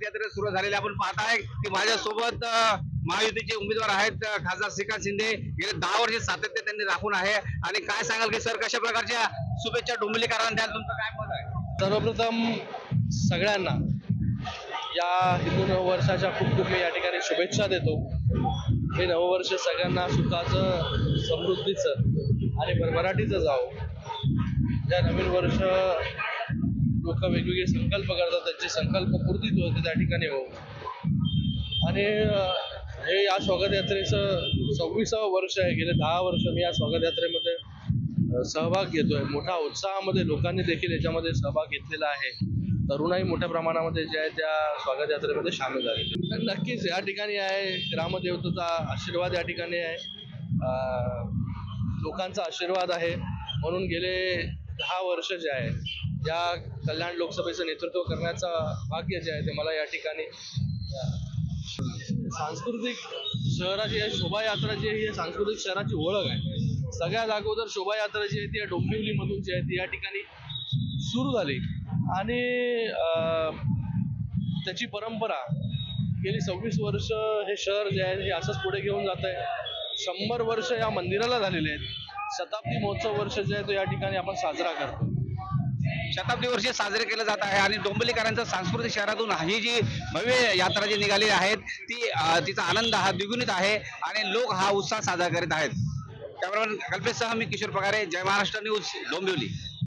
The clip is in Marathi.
यात्रा सुरू झालेली आपण पाहत आहे की माझ्यासोबत महायुतीचे उमेदवार आहेत खासदार श्रीकांत शिंदे. गेले 10 वर्ष सातत्य त्यांनी राखून आहे. आणि काय सांगाल की सर कशा प्रकारच्या शुभेच्छा डोंबिवलीकरांना द्याल, तुमचं काय मत आहे? सर्वप्रथम सगळ्यांना या हिंदू नववर्षाच्या खूप खूप मी या ठिकाणी शुभेच्छा देतो. हे नववर्ष सगळ्यांना सुखाचं, समृद्धीचं आणि भरभराटीचं जावो. या नवीन वर्ष लोक वेगवेगळे संकल्प करतात, त्यांचे संकल्प पूर्तीत होते त्या ठिकाणी हो. आणि हे या स्वागत यात्रेचं 26वं वर्ष आहे. गेले 10 वर्ष मी या स्वागत यात्रेमध्ये सहभाग घेतोय. मोठ्या उत्साहामध्ये लोकांनी देखील याच्यामध्ये सहभाग घेतलेला आहे. तरुणाई मोठ्या प्रमाणामध्ये जे आहे त्या स्वागत यात्रेमध्ये सामील झाले. नक्कीच या ठिकाणी आहे ग्रामदेवतेचा आशीर्वाद, या ठिकाणी आहे लोकांचा आशीर्वाद आहे. म्हणून गेले 10 वर्ष जे आहे या कल्याण लोकसभेचं नेतृत्व करण्याचा भाग्य जे आहे ते मला या ठिकाणी. सांस्कृतिक शहराची शोभायात्रा जी आहे ही सांस्कृतिक शहराची ओळख आहे. सगळ्यात अगोदर शोभायात्रा जी आहे ती डोंबिवलीमधून जी आहे ती या ठिकाणी सुरू झाली आणि त्याची परंपरा गेली 26 वर्ष हे शहर जे आहे हे असंच पुढे घेऊन जात आहे. 100 वर्ष या मंदिराला झालेले आहेत. शताब्दी महोत्सव वर्ष जे आहे तो या ठिकाणी आपण साजरा करतो. शताब्दी वर्ष साजरे केले जात आहे आणि डोंबिवलीकरांचा सांस्कृतिक शहरातून ही जी भव्य यात्रा जी निघाली आहेत तिचा आनंद हा द्विगुणित आहे आणि लोक हा उत्साह साजरा करीत आहेत. कॅमेरामॅन कल्पेशसह मी किशोर पगारे, जय महाराष्ट्र न्यूज, डोंबिवली.